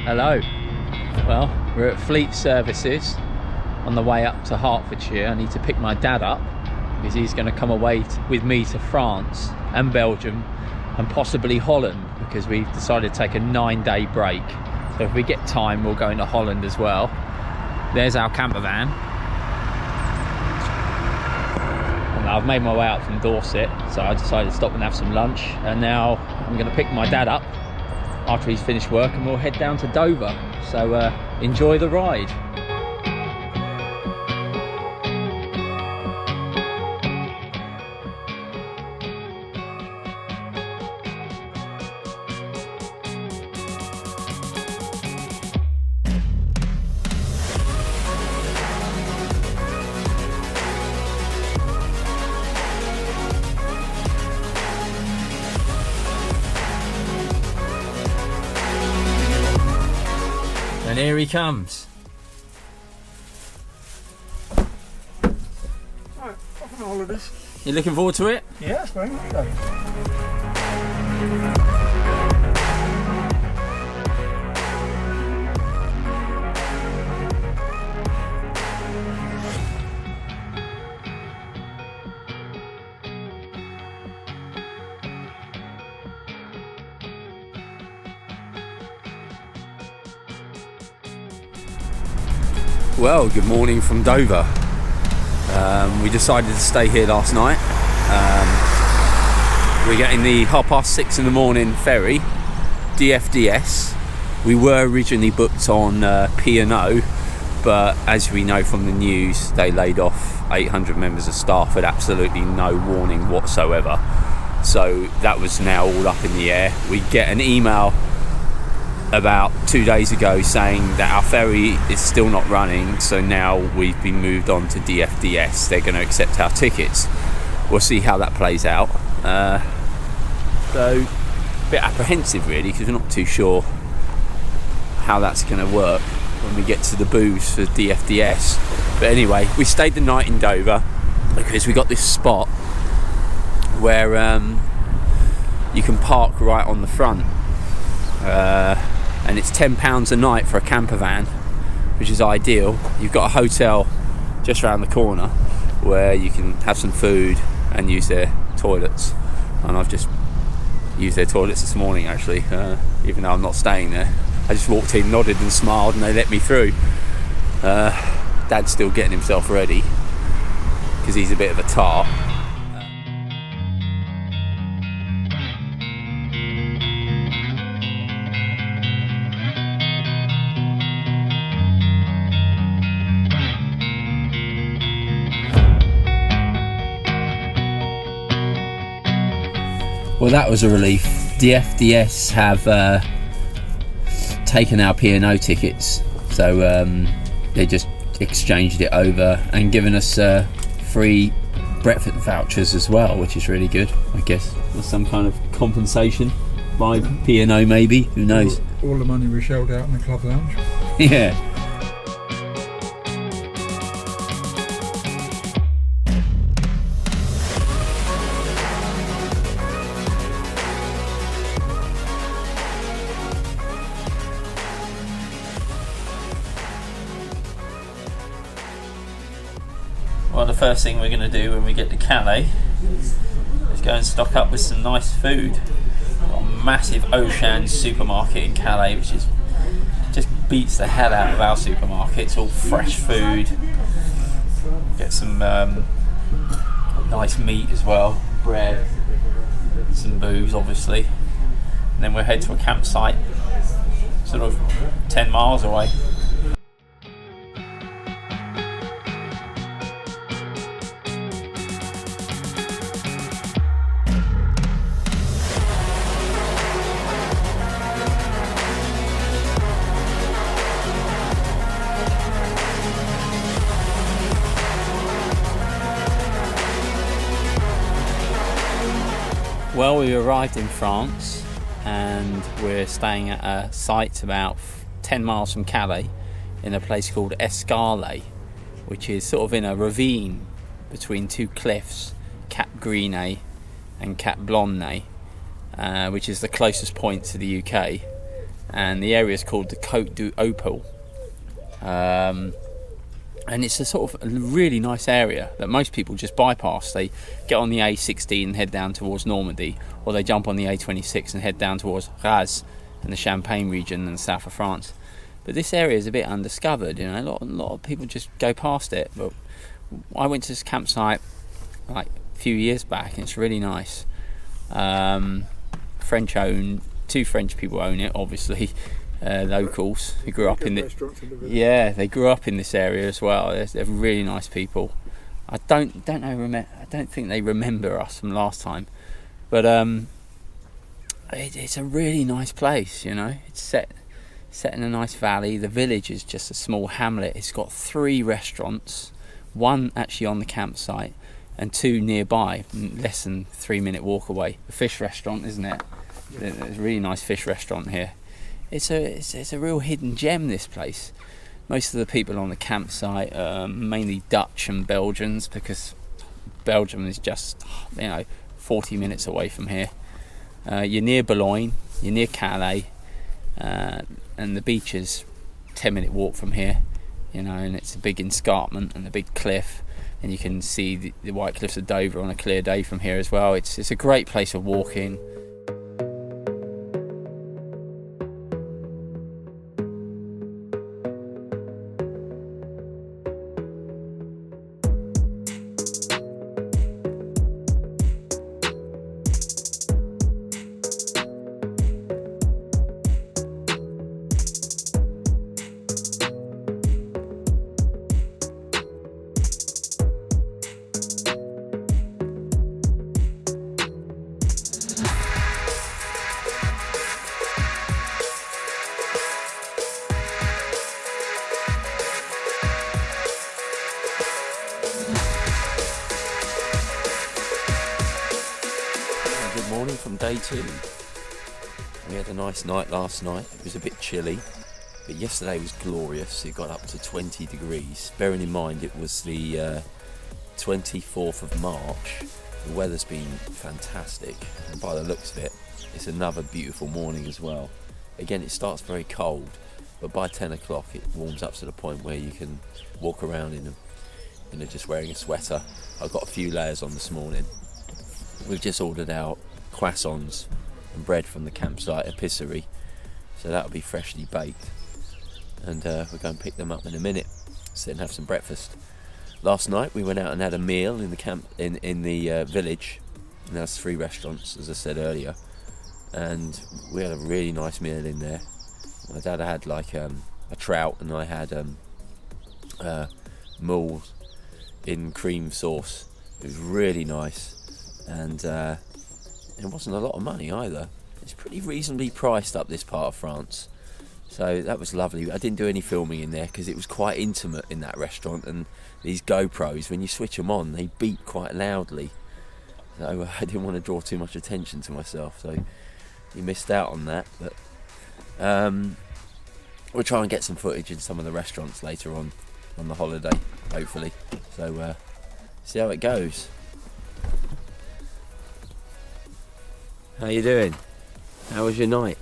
Hello. Well, we're at Fleet Services on the way up to Hertfordshire. I need to pick my dad up because he's going to come away with me to France and Belgium and possibly Holland, because we've decided to take a 9-day break. So if we get time, we'll go into Holland as well. There's our camper van. And I've made my way out from Dorset, so I decided to stop and have some lunch. And now I'm going to pick my dad up after he's finished work, and we'll head down to Dover. So enjoy the ride. And here he comes. Right, off on holidays. You looking forward to it? Yes, very much so. Well, good morning from Dover. We decided to stay here last night. We're getting the 6:30 in the morning ferry, DFDS. We were originally booked on P&O, but as we know from the news, they laid off 800 members of staff with absolutely no warning whatsoever. So that was now all up in the air. We get an email about 2 days ago saying that our ferry is still not running, so now we've been moved on to DFDS. They're going to accept our tickets. We'll see how that plays out. So a bit apprehensive really, because we're not too sure how that's going to work when we get to the booths for DFDS. But anyway, we stayed the night in Dover because we got this spot where you can park right on the front. And it's £10 a night for a camper van, which is ideal. You've got a hotel just around the corner where you can have some food and use their toilets. And I've just used their toilets this morning actually, even though I'm not staying there. I just walked in, nodded and smiled, and they let me through. Dad's still getting himself ready because he's a bit of a tart. Well, that was a relief. DFDS have taken our P&O tickets, so they just exchanged it over and given us free breakfast vouchers as well, which is really good. I guess there's some kind of compensation by P&O, maybe. Who knows? All the money we shelled out in the club lounge. Yeah. Well, the first thing we're going to do when we get to Calais is go and stock up with some nice food. Got a massive Auchan supermarket in Calais, which is just beats the hell out of our supermarkets. All fresh food. Get some nice meat as well, bread, some booze, obviously, and then we'll head to a campsite, sort of 10 miles away. Well, we arrived in France and we're staying at a site about 10 miles from Calais in a place called Escale, which is sort of in a ravine between two cliffs, Cap Greenet and Cap Blondet, which is the closest point to the UK. and the area is called the Côte du Opal. And it's a sort of a really nice area that most people just bypass. They get on the A16 and head down towards Normandy, or they jump on the A26 and head down towards Reims and the Champagne region and the south of France. But this area is a bit undiscovered, you know. A lot of people just go past it. But I went to this campsite like a few years back, and it's really nice. French owned, 2 French people own it, obviously. Locals who grew up in the they grew up in this area as well. They're really nice people. I don't think they remember us from last time, but it's a really nice place, you know. It's set in a nice valley. The village is just a small hamlet. It's got 3 restaurants, 1 actually on the campsite and 2 nearby, less than 3-minute walk away. A fish restaurant, isn't it? There's a really nice fish restaurant here. It's a real hidden gem, this place. Most of the people on the campsite are mainly Dutch and Belgians, because Belgium is just 40 minutes away from here. You're near Boulogne, you're near Calais, and the beach is 10-minute walk from here, you know, and it's a big escarpment and a big cliff, and you can see the White Cliffs of Dover on a clear day from here as well. It's a great place of walking. Morning from day 2. We had a nice night last night. It was a bit chilly, but yesterday was glorious. It got up to 20 degrees. Bearing in mind it was the 24th of March. The weather's been fantastic, and by the looks of it, it's another beautiful morning as well. Again, it starts very cold, but by 10 o'clock it warms up to the point where you can walk around in just wearing a sweater. I've got a few layers on this morning. We've just ordered out croissants and bread from the campsite epicerie, so that'll be freshly baked, and we're going to pick them up in a minute, sit and have some breakfast. Last night we went out and had a meal in the camp in the village, and there's 3 restaurants, as I said earlier, and we had a really nice meal in there. My dad had like a trout, and I had mules in cream sauce. It was really nice, and it wasn't a lot of money either. It's pretty reasonably priced up this part of France, so that was lovely. I didn't do any filming in there because it was quite intimate in that restaurant, and these GoPros, when you switch them on, they beep quite loudly, so I didn't want to draw too much attention to myself, so you missed out on that. But we'll try and get some footage in some of the restaurants later on the holiday, hopefully, so see how it goes. How you doing? How was your night?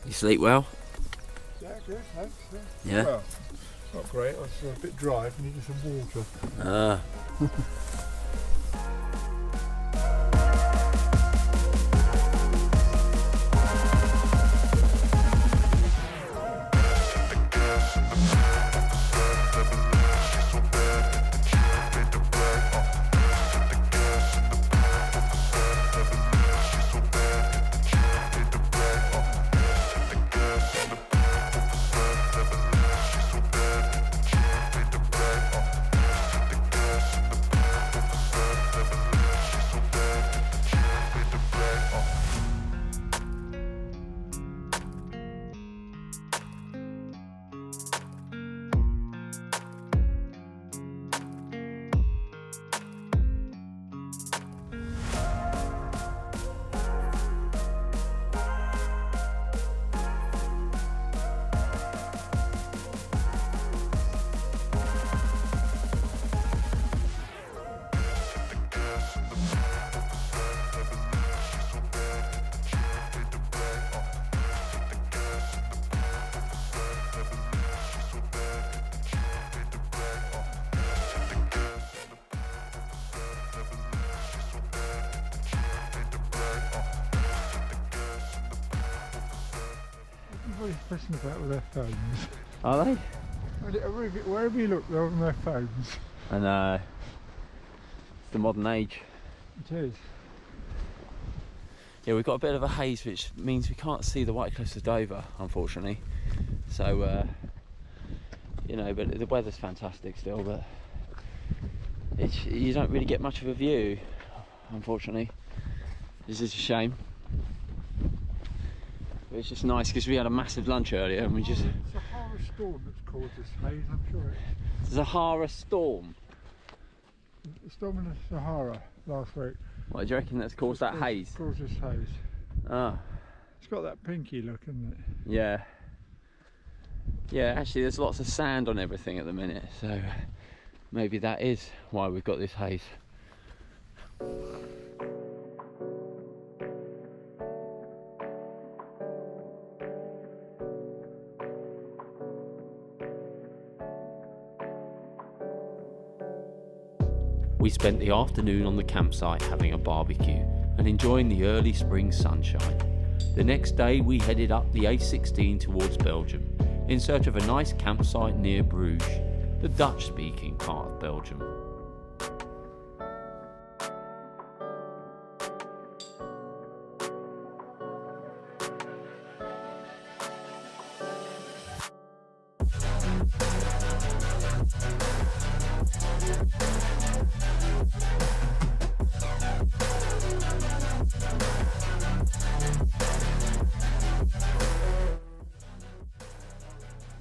You sleep well? Yeah, good, thanks. Yeah? Well, not great. I was a bit dry. I needed some water. Ah. Everybody's pressing about with their phones. Are they? Wherever you look, they're on their phones. And it's the modern age. It is. Yeah, we've got a bit of a haze, which means we can't see the White Cliffs of Dover, unfortunately. So, you know, but the weather's fantastic still, but you don't really get much of a view, unfortunately. This is a shame. But it's just nice because we had a massive lunch earlier and we just... It's a Sahara storm that's caused this haze, I'm sure it is. Sahara storm? The storm in the Sahara last week. What, do you reckon that's caused that haze? Caused this haze. Ah. It's got that pinky look, hasn't it? Yeah. Yeah, actually there's lots of sand on everything at the minute, so maybe that is why we've got this haze. We spent the afternoon on the campsite having a barbecue and enjoying the early spring sunshine. The next day we headed up the A16 towards Belgium in search of a nice campsite near Bruges, the Dutch-speaking part of Belgium.